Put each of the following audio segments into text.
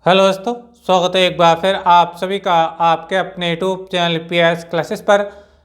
Hello दोस्तों, स्वागत है एक बार फिर आप सभी का आपके अपने यूट्यूब चैनल पीएस क्लासेस पर।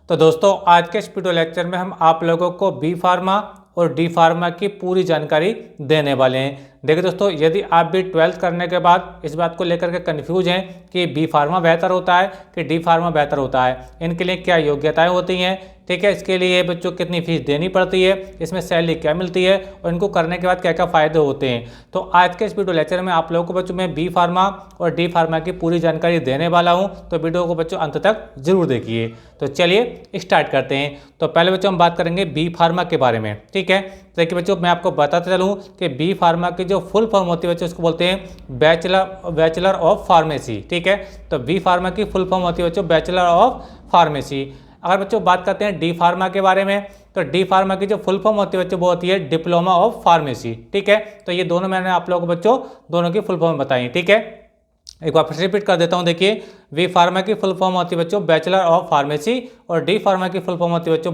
तो दोस्तों, आज के इस वीडियो लेक्चर में हम आप लोगों को बी फार्मा और डी फार्मा की पूरी जानकारी देने वाले हैं। देखिए दोस्तों, यदि आप भी 12th करने के बाद इस बात को लेकर के कन्फ्यूज हैं कि बी फार्मा बेहतर होता है कि डी फार्मा बेहतर होता है, इनके लिए क्या योग्यताएं होती हैं, ठीक है, इसके लिए बच्चों को कितनी फीस देनी पड़ती है, इसमें सैलरी क्या मिलती है और इनको करने के बाद क्या क्या फ़ायदे होते हैं, तो आज के इस वीडियो लेक्चर में आप लोगों को बच्चों मैं बी फार्मा और डी फार्मा की पूरी जानकारी देने वाला हूं। तो वीडियो को बच्चों अंत तक जरूर देखिए। तो चलिए स्टार्ट करते हैं। तो पहले बच्चों हम बात करेंगे बी फार्मा के बारे में, ठीक है। तो देखिए बच्चों, मैं आपको बताता चलूँ कि बी फार्मा की जो फुल फॉर्म होती है बच्चों, उसको बोलते हैं बैचलर ऑफ फार्मेसी, ठीक है। तो बी फार्मा की फुल फॉर्म होती है बच्चों बैचलर ऑफ फार्मेसी। अगर बच्चों बात करते हैं डी फार्मा के बारे में, तो डी फार्मा की जो फुल फॉर्म होती है बच्चों वो होती है डिप्लोमा ऑफ फार्मेसी, ठीक है। तो ये दोनों मैंने आप लोगों को बच्चों दोनों की फुल फॉर्म बताई, ठीक है। एक बार फिर रिपीट कर देता हूँ। देखिए, वी फार्मा की फुल फॉर्म होती है बच्चों बैचलर ऑफ फार्मेसी और डी फार्मा की फुल फॉर्म होती है बच्चों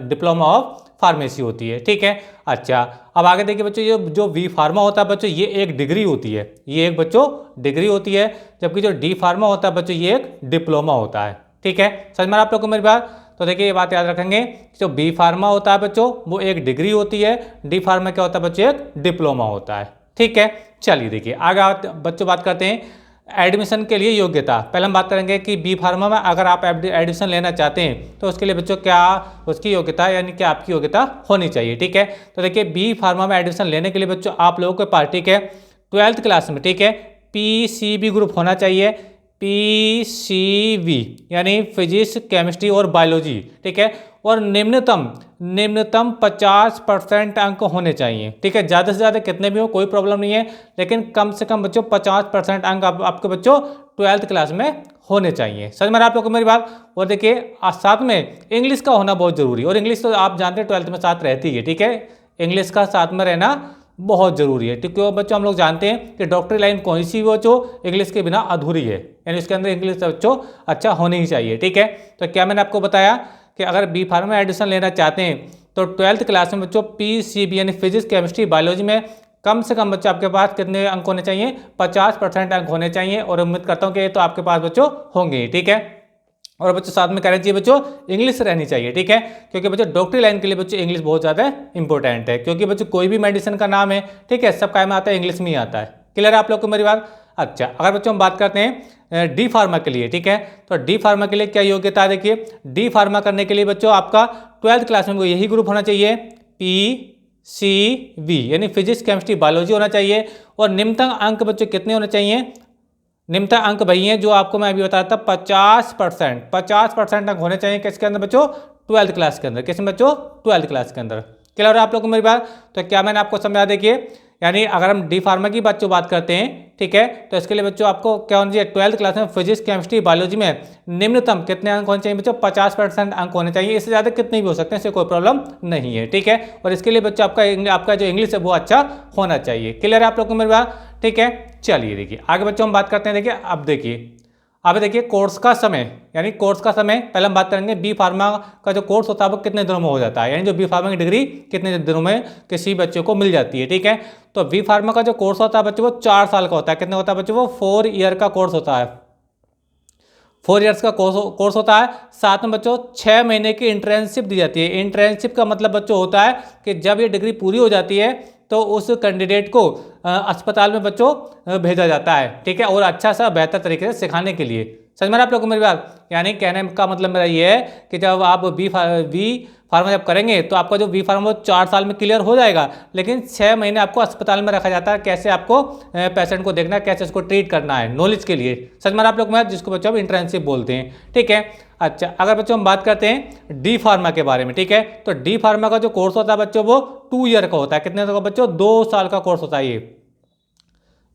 डिप्लोमा ऑफ फार्मेसी होती है, ठीक है। अच्छा, अब आगे देखिए बच्चों, ये जो वी फार्मा होता है बच्चों, ये एक डिग्री होती है, ये एक बच्चों डिग्री होती है, जबकि जो डी फार्मा होता है बच्चों ये एक डिप्लोमा होता है, ठीक है। समझ में आप लोग को मेरी बात? तो देखिए ये बात याद रखेंगे, जो बी फार्मा होता है बच्चों वो एक डिग्री होती है, डी फार्मा क्या होता है बच्चों एक डिप्लोमा होता है, ठीक है। चलिए देखिए आगे बच्चों बात करते हैं एडमिशन के लिए योग्यता। पहले हम बात करेंगे कि बी फार्मा में अगर आप एडमिशन लेना चाहते हैं तो उसके लिए बच्चों क्या उसकी योग्यता यानी कि आपकी योग्यता होनी चाहिए, ठीक है। तो देखिए बी फार्मा में एडमिशन लेने के लिए बच्चों आप लोगों के पास, ठीक है, 12th क्लास में, ठीक है, पीसीबी ग्रुप होना चाहिए, पीसीबी यानी फिजिक्स केमिस्ट्री और बायोलॉजी, ठीक है। और निम्नतम 50% अंक होने चाहिए, ठीक है। ज़्यादा से ज़्यादा कितने भी हो कोई प्रॉब्लम नहीं है, लेकिन कम से कम बच्चों 50% अंक आपके बच्चों 12th क्लास में होने चाहिए। समझ में आप लोगों को मेरी बात? और देखिए साथ में इंग्लिश का होना बहुत जरूरी है, और इंग्लिश तो आप जानते हैं 12th में साथ रहती है, ठीक है। इंग्लिश का साथ में रहना बहुत जरूरी है, क्योंकि बच्चों हम लोग जानते हैं कि डॉक्टरी लाइन कोई सी भी बच्चों इंग्लिश के बिना अधूरी है, यानी उसके अंदर इंग्लिश बच्चों अच्छा होनी ही चाहिए, ठीक है। तो क्या मैंने आपको बताया कि अगर बी फार्मा में एडमिशन लेना चाहते हैं तो 12th क्लास में बच्चों पीसीबी यानी फिजिक्स केमिस्ट्री बायोलॉजी में कम से कम बच्चों आपके पास कितने अंक होने चाहिए? 50% अंक होने चाहिए, और उम्मीद करता हूँ कि तो आपके पास बच्चों होंगे, ठीक है। और बच्चों साथ में कहना चाहिए बच्चों इंग्लिश रहनी चाहिए, ठीक है, क्योंकि बच्चों डॉक्टरी लाइन के लिए बच्चों इंग्लिश बहुत ज़्यादा इंपॉर्टेंट है, क्योंकि बच्चों कोई भी मेडिसिन का नाम है, ठीक है, सब काम में आता है इंग्लिश में ही आता है। क्लियर है आप लोग को मेरी बात? अच्छा, अगर बच्चों हम बात करते हैं डी फार्मा के लिए, ठीक है, तो डी फार्मा के लिए क्या योग्यता है? देखिए डी फार्मा करने के लिए बच्चों आपका 12th क्लास में यही ग्रुप होना चाहिए, पीसीबी यानी फिजिक्स केमिस्ट्री बायोलॉजी होना चाहिए। और निम्नतम अंक बच्चों कितने होने चाहिए? निम्नतम अंक वही हैं जो आपको मैं अभी बताया था, 50% अंक होने चाहिए किसके अंदर बच्चों? 12th क्लास के अंदर। किसमें बच्चों? 12th क्लास के अंदर। क्लियर है आप लोगों को मेरी बात? तो क्या मैंने आपको समझा? देखिए यानी अगर हम डी फार्मा की बच्चों बात करते हैं, ठीक है, तो इसके लिए बच्चों आपको क्या होना चाहिए? 12th क्लास में फिजिक्स केमिस्ट्री बायोलॉजी में निम्नतम कितने अंक होने चाहिए बच्चों? 50% अंक होने चाहिए, इससे ज़्यादा कितने भी हो सकते हैं, इससे कोई प्रॉब्लम नहीं है, ठीक है। और इसके लिए बच्चों आपका जो इंग्लिश है वो अच्छा होना चाहिए। क्लियर है आप लोग को मेरी बात? ठीक है। चलिए देखिए आगे बच्चों हम बात करते हैं। देखिए अब देखिए कोर्स का समय, यानी कोर्स का समय पहले हम बात करेंगे बी फार्मा का जो कोर्स होता है वो कितने दिनों में हो जाता है, यानी जो बी फार्मा की डिग्री कितने दिनों में किसी बच्चे को मिल जाती है, ठीक है। तो बी फार्मा का जो कोर्स होता है बच्चों वो 4 साल का होता है। कितने होता है बच्चों? वो 4 ईयर का कोर्स होता है, 4 ईयर्स का कोर्स होता है। साथ में बच्चों 6 महीने की इंटर्नशिप दी जाती है। इंटर्नशिप का मतलब बच्चों होता है कि जब ये डिग्री पूरी हो जाती है तो उस कैंडिडेट को अस्पताल में बच्चों भेजा जाता है, ठीक है, और अच्छा सा बेहतर तरीके से सिखाने के लिए। समझ में आप लोगों को मेरी बात? यानी कहने का मतलब मेरा ये है कि जब आप बी फार्मा जब करेंगे तो आपका जो बी फार्मा 4 साल में क्लियर हो जाएगा, लेकिन 6 महीने आपको अस्पताल में रखा जाता है, कैसे आपको पेशेंट को देखना है, कैसे उसको ट्रीट करना है, नॉलेज के लिए। समझ में आप लोग में, जिसको बच्चों अब इंटर्नशिप बोलते हैं, ठीक है। अच्छा, अगर बच्चों हम बात करते हैं डी फार्मा के बारे में, ठीक है, तो डी फार्मा का जो कोर्स होता है बच्चों वो 2 ईयर का होता है। कितने का बच्चों? 2 साल का कोर्स होता है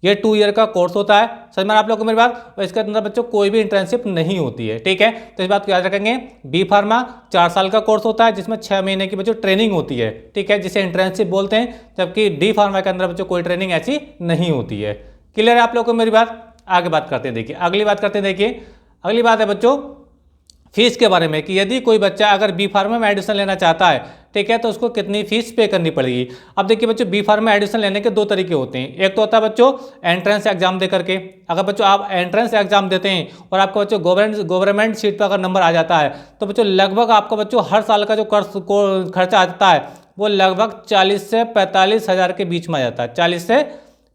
ये 2 ईयर का कोर्स होता है। समझ में आप लोग को मेरी बात? और इसके अंदर बच्चों कोई भी इंटर्नशिप नहीं होती है, ठीक है। तो इस बात को याद रखेंगे, बी फार्मा 4 साल का कोर्स होता है जिसमें 6 महीने की बच्चों ट्रेनिंग होती है, ठीक है, जिसे इंटर्नशिप बोलते हैं, जबकि डी फार्मा के अंदर बच्चों कोई ट्रेनिंग ऐसी नहीं होती है। क्लियर है आप लोग को मेरी बात? आगे बात करते हैं। देखिए अगली बात करते हैं। देखिए अगली बात है बच्चों फीस के बारे में, कि यदि कोई बच्चा अगर बी फार्मा में एडमिशन लेना चाहता है, ठीक है, तो उसको कितनी फीस पे करनी पड़ेगी। अब देखिए बच्चों, बी फार्मा एडमिशन लेने के दो तरीके होते हैं। एक तो होता है बच्चों एंट्रेंस एग्जाम दे करके। अगर बच्चों आप एंट्रेंस एग्जाम देते हैं और आपका बच्चों गवर्नमेंट सीट पर अगर नंबर आ जाता है तो बच्चों लगभग आपका बच्चों हर साल का जो खर्चा आता है वो लगभग 40 से 45 हज़ार के बीच में आ जाता है। 40 से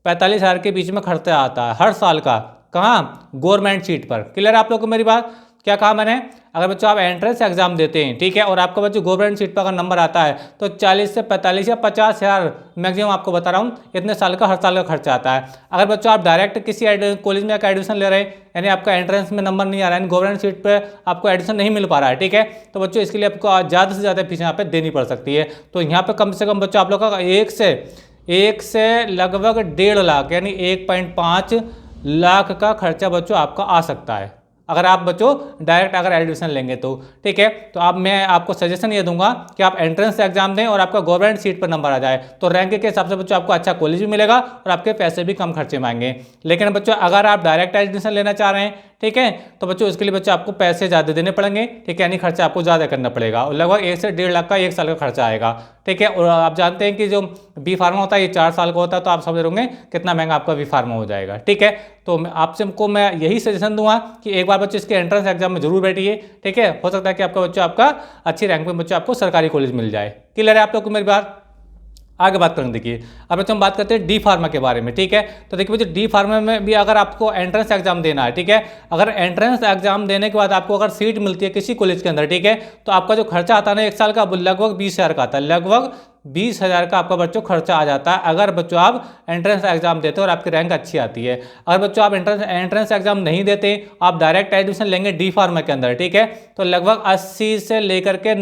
45 हज़ार के बीच में खर्चा आता है हर साल का। कहाँ? गवर्नमेंट सीट पर। क्लियर है आप लोग को मेरी बात? क्या कहा मैंने? अगर बच्चों आप एंट्रेंस एग्जाम देते हैं, ठीक है, और आपका बच्चों गवर्नमेंट सीट पर अगर नंबर आता है तो 40 से 45 या 50 हज़ार मैक्सिमम आपको बता रहा हूँ, इतने साल का हर साल का खर्चा आता है। अगर बच्चों आप डायरेक्ट किसी कॉलेज में आकर एडमिशन ले रहे हैं, यानी आपका एंट्रेंस में नंबर नहीं आ रहा है, गवर्नमेंट सीट पर आपको एडमिशन नहीं मिल पा रहा है, ठीक है, तो बच्चों इसके लिए आपको ज़्यादा से ज़्यादा फीस यहाँ पर देनी पड़ सकती है। तो यहाँ पर कम से कम बच्चों आप लोग का एक से लगभग 1.5 लाख यानी 1.5 लाख का खर्चा बच्चों आपका आ सकता है अगर आप बच्चों डायरेक्ट अगर एडमिशन लेंगे तो, ठीक है। तो अब मैं आपको सजेशन ये दूंगा कि आप एंट्रेंस एग्जाम दें और आपका गवर्नमेंट सीट पर नंबर आ जाए तो रैंक के हिसाब से बच्चों आपको अच्छा कॉलेज भी मिलेगा और आपके पैसे भी कम खर्चे में आएंगे। लेकिन बच्चों अगर आप डायरेक्ट एडमिशन लेना चाह रहे हैं, ठीक है, तो बच्चों इसके लिए बच्चों आपको पैसे ज़्यादा देने पड़ेंगे, ठीक है, यानी खर्चा आपको ज़्यादा करना पड़ेगा और लगभग 1 से 1.5 लाख का 1 साल का खर्चा आएगा, ठीक है। और आप जानते हैं कि जो बी फार्मा होता है ये 4 साल का होता है, तो आप समझ रहे होंगे कितना महंगा आपका बी फार्मा हो जाएगा, ठीक है। तो मैं यही सजेशन दूंगा कि एक बार बच्चों इसके एंट्रेंस एग्जाम में जरूर बैठिए, ठीक है, हो सकता है कि आपका बच्चों आपका अच्छी रैंक में बच्चों आपको सरकारी कॉलेज मिल जाए। क्लियर है आप लोग को मेरी बात? आगे बात करेंगे। देखिए अब बच्चों हम बात करते हैं डी फार्मा के बारे में, ठीक है। तो देखिए बच्चों डी फार्मा में भी अगर आपको एंट्रेंस एग्जाम देना है, ठीक है, अगर एंट्रेंस एग्जाम देने के बाद आपको अगर सीट मिलती है किसी कॉलेज के अंदर, ठीक है, तो आपका जो खर्चा आता है ना 1 साल का लगभग 20 हज़ार का आता है, लगभग 20 हज़ार का आपका बच्चों खर्चा आ जाता है अगर बच्चों आप एंट्रेंस एग्जाम देते हो और आपकी रैंक अच्छी आती है। अगर बच्चों आप एंट्रेंस एग्जाम नहीं देते, आप डायरेक्ट एडमिशन लेंगे डी फार्मा के अंदर, ठीक है, तो लगभग 80 से लेकर के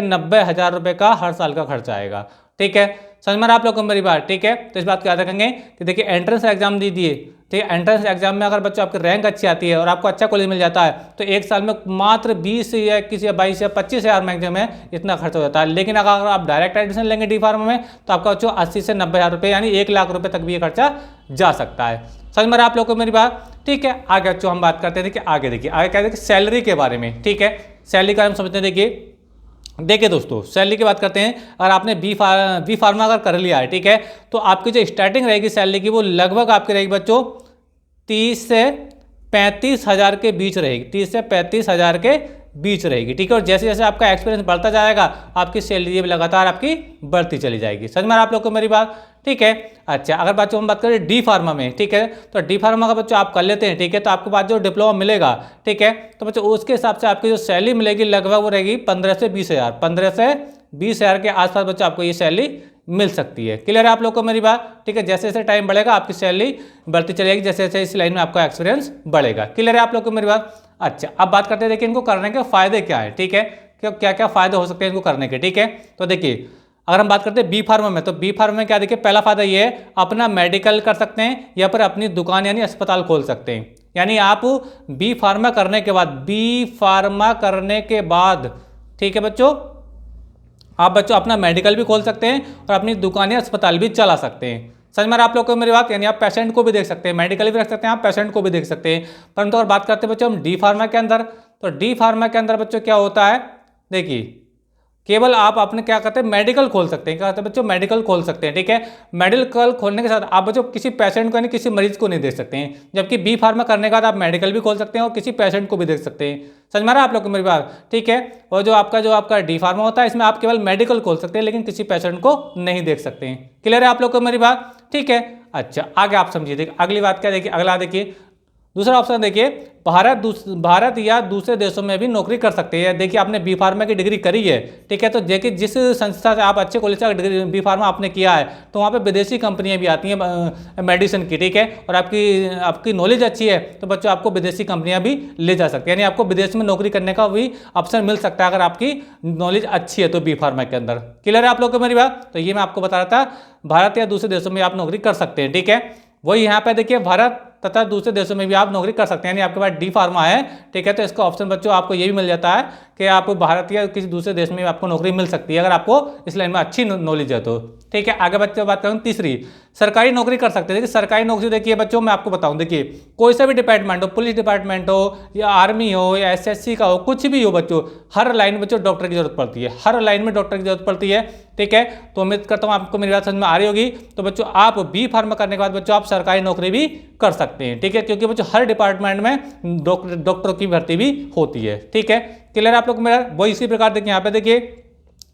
90 हज़ार रुपये का हर साल का खर्चा आएगा, ठीक है। समझ में आप लोग को मेरी बात? ठीक है, तो इस बात को याद रखेंगे कि देखिए एंट्रेंस एग्जाम दीजिए, ठीक है, एंट्रेंस एग्जाम में अगर बच्चों आपकी रैंक अच्छी आती है और आपको अच्छा कॉलेज मिल जाता है तो 1 साल में मात्र 20 या 22 या 25 हज़ार मैक्सिमम है, इतना खर्चा हो जाता है। लेकिन अगर आप डायरेक्ट एडमिशन लेंगे डी फार्मा में तो आपका बच्चों 80 से 90 हज़ार रुपये यानी 1 लाख रुपये तक भी ये खर्चा जा सकता है। समझ में आप लोग को मेरी बात? ठीक है, आगे बच्चों हम बात करते हैं। देखिए आगे क्या देखिए सैलरी के बारे में, ठीक है, सैलरी का हम समझते हैं। देखिए दोस्तों सैलरी की बात करते हैं। अगर आपने बी फार्मा अगर कर लिया है, ठीक है, तो आपकी जो स्टार्टिंग रहेगी सैलरी की वो लगभग आपकी रहेगी बच्चों 30 से 35 हज़ार के बीच रहेगी, 30 से 35 हज़ार के बीच रहेगी, ठीक है। और जैसे जैसे आपका एक्सपीरियंस बढ़ता जाएगा आपकी सैलरी भी लगातार आपकी बढ़ती चली जाएगी। समझ में आप लोग को मेरी बात? ठीक है। अच्छा अगर बच्चों हम बात करें डी फार्मा में, ठीक है, तो डी फार्मा का बच्चों आप कर लेते हैं, ठीक है, तो आपके पास जो डिप्लोमा मिलेगा, ठीक है, तो बच्चों उसके हिसाब से आपकी जो सैलरी मिलेगी लगभग वो रहेगी 15 से 20 हज़ार, 15 से 20 हज़ार के आसपास बच्चों आपको ये सैलरी मिल सकती है। क्लियर है आप लोग को मेरी बात? ठीक है, जैसे जैसे टाइम बढ़ेगा आपकी सैलरी बढ़ती चलेगी, जैसे जैसे इस लाइन में आपका एक्सपीरियंस बढ़ेगा। क्लियर है आप लोग को मेरी बात? अच्छा अब बात करते हैं देखिए इनको करने के फायदे क्या है, ठीक है, क्या क्या फायदे हो सकते हैं इनको करने के, ठीक है। तो देखिए अगर हम बात करते हैं बी फार्मा में, तो बी फार्मा में क्या देखिए पहला फायदा ये है अपना मेडिकल कर सकते हैं या फिर अपनी दुकान यानी अस्पताल खोल सकते हैं। यानी आप बी फार्मा करने के बाद ठीक है बच्चों, आप बच्चों अपना मेडिकल भी खोल सकते हैं और अपनी दुकान या अस्पताल भी चला सकते हैं। समझ में आप लोग को मेरी बात? यानी आप पेशेंट को भी देख सकते हैं, मेडिकल भी रख सकते हैं, आप पेशेंट को भी देख सकते हैं। परंतु अगर बात करते हैं बच्चों हम डी फार्मा के अंदर, तो डी फार्मा के अंदर बच्चों क्या होता है, देखिए केवल आप अपने क्या करते हैं मेडिकल खोल सकते हैं। क्या कहते हैं बच्चों? मेडिकल खोल सकते हैं, ठीक है। मेडिकल खोलने के साथ आप बच्चों किसी पेशेंट को यानी किसी मरीज को नहीं देख सकते हैं, जबकि बी फार्मा करने के बाद आप मेडिकल भी खोल सकते हैं और किसी पेशेंट को भी देख सकते हैं। समझ में आ रहा है आप लोग को मेरी बात? ठीक है। और जो आपका डी फार्मा होता है इसमें आप केवल मेडिकल खोल सकते हैं लेकिन किसी पेशेंट को नहीं देख सकते हैं। क्लियर है आप लोग को मेरी बात? ठीक है। अच्छा आगे आप समझिए, देखिए अगली बात क्या, देखिए अगला देखिए दूसरा ऑप्शन देखिए भारत या दूसरे देशों में भी नौकरी कर सकते हैं। देखिए आपने बी फार्मा की डिग्री करी है, ठीक है, तो देखिए जिस संस्था से आप अच्छे कॉलेज से बी फार्मा आपने किया है तो वहाँ पे विदेशी कंपनियाँ भी आती हैं मेडिसिन की, ठीक है, और आपकी नॉलेज अच्छी है तो बच्चों आपको विदेशी कंपनियाँ भी ले जा सकती हैं, यानी आपको विदेश में नौकरी करने का भी ऑप्शन मिल सकता है अगर आपकी नॉलेज अच्छी है तो बी फार्मा के अंदर। क्लियर है आप लोग को मेरी बात? तो ये मैं आपको बता रहा था, भारत या दूसरे देशों में आप नौकरी कर सकते हैं, ठीक है। वही यहाँ पे देखिए भारत तथा दूसरे देशों में भी आप नौकरी कर सकते हैं, यानी आपके पास डी फार्मा है, ठीक है, तो इसका ऑप्शन बच्चों आपको ये भी मिल जाता है कि आप भारत या किसी दूसरे देश में आपको नौकरी मिल सकती है अगर आपको इस लाइन में अच्छी नॉलेज है तो। ठीक है, आगे बच्चों बात करूँ तीसरी, सरकारी नौकरी कर सकते हैं। देखिए सरकारी नौकरी देखिए बच्चों मैं आपको बताऊं, देखिए कोई सा भी डिपार्टमेंट हो, पुलिस डिपार्टमेंट हो या आर्मी हो या एसएससी का हो, कुछ भी हो बच्चों, हर लाइन में बच्चों डॉक्टर की जरूरत पड़ती है, हर लाइन में डॉक्टर की जरूरत पड़ती है। ठीक है, तो उम्मीद करता हूं आपको मेरी बात समझ में आ रही होगी। तो बच्चों आप बी फार्मा करने के बाद बच्चों आप सरकारी नौकरी भी कर सकते हैं। ठीक है, क्योंकि बच्चों हर डिपार्टमेंट में डॉक्टर की भर्ती भी होती है। ठीक है, क्लियर आप लोग को मेरा? वो इसी प्रकार देखिए यहाँ पे देखिए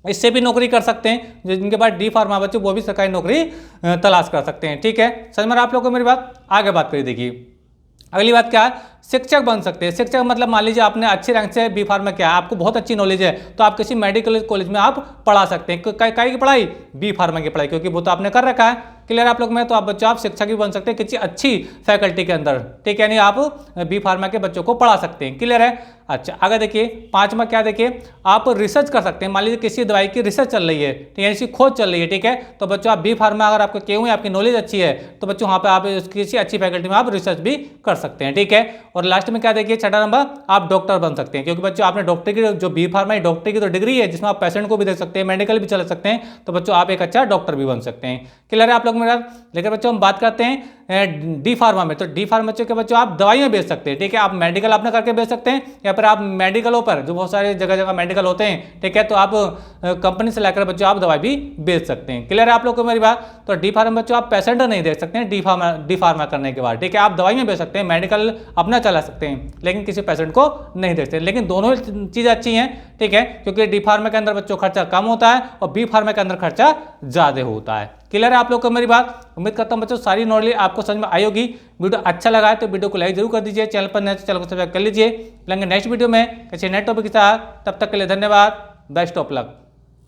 इससे भी नौकरी कर सकते हैं, जिनके पास डी फार्मा बच्चे वो भी सरकारी नौकरी तलाश कर सकते हैं। ठीक है, समझ में आप लोगों को मेरी बात? आगे बात करिए, देखिए अगली बात क्या है, शिक्षक बन सकते हैं। शिक्षक मतलब मान लीजिए आपने अच्छे रैंक से बी फार्मा किया, आपको बहुत अच्छी नॉलेज है, तो आप किसी मेडिकल कॉलेज में आप पढ़ा सकते हैं। काय की पढ़ाई? बी फार्मा की पढ़ाई, क्योंकि वो तो आपने कर रखा है। क्लियर आप लोग में? तो आप बच्चों आप शिक्षक भी बन सकते हैं किसी अच्छी फैकल्टी के अंदर। ठीक है, यानी आप बी फार्मा के बच्चों को पढ़ा सकते हैं। क्लियर है? अच्छा आगे देखिए पांचवा क्या, देखिए आप रिसर्च कर सकते हैं। मान लीजिए किसी दवाई की रिसर्च चल रही है, ठीक है, इसकी खोज चल रही है। ठीक है, तो बच्चों आप बी फार्मा अगर आपको क्यों है, आपकी नॉलेज अच्छी है, तो बच्चों वहाँ पे आप किसी अच्छी फैकल्टी में आप रिसर्च भी कर सकते हैं। ठीक है, और लास्ट में क्या देखिए छठा नंबर, आप डॉक्टर बन सकते हैं, क्योंकि बच्चों आपने डॉक्टर की जो बी फार्मा डॉक्टर की तो डिग्री है जिसमें आप पेशेंट को भी देख सकते हैं, मेडिकल भी चला सकते हैं, तो बच्चों आप एक अच्छा डॉक्टर भी बन सकते हैं। क्लियर है आप लोग मेरा? लेकिन बच्चों हम बात करते हैं डी फार्मा में, तो डी फार्मा के बच्चों आप दवाइयाँ बेच सकते हैं। ठीक है, आप मेडिकल अपना करके बेच सकते हैं, या फिर आप मेडिकलों पर जो बहुत सारे जगह जगह मेडिकल होते हैं, ठीक है, तो आप कंपनी से लेकर बच्चों आप दवाई भी बेच सकते हैं। क्लियर है आप लोग को मेरी बात? तो डी फार्मा बच्चों आप पेशेंट नहीं देख सकते हैं डी फार्मा करने के बाद। ठीक है, आप दवाइयाँ बेच सकते हैं, मेडिकल अपना चला सकते हैं, लेकिन किसी पेशेंट को नहीं देखते। लेकिन दोनों चीज़ें अच्छी हैं। ठीक है, क्योंकि डी फार्मा के अंदर बच्चों खर्चा कम होता है और बी फार्मा के अंदर खर्चा ज़्यादा होता है। क्लियर है आप लोग को मेरी बात? उम्मीद करता हूं बच्चों सारी नॉलेज आपको समझ में आई होगी। वीडियो अच्छा लगा है तो वीडियो को लाइक जरूर कर दीजिए, चैनल पर नए चैनल को सब्सक्राइब कर लीजिए। मिलेंगे नेक्स्ट वीडियो में किसी नए टॉपिक के साथ, तब तक के लिए धन्यवाद, बेस्ट ऑफ लक।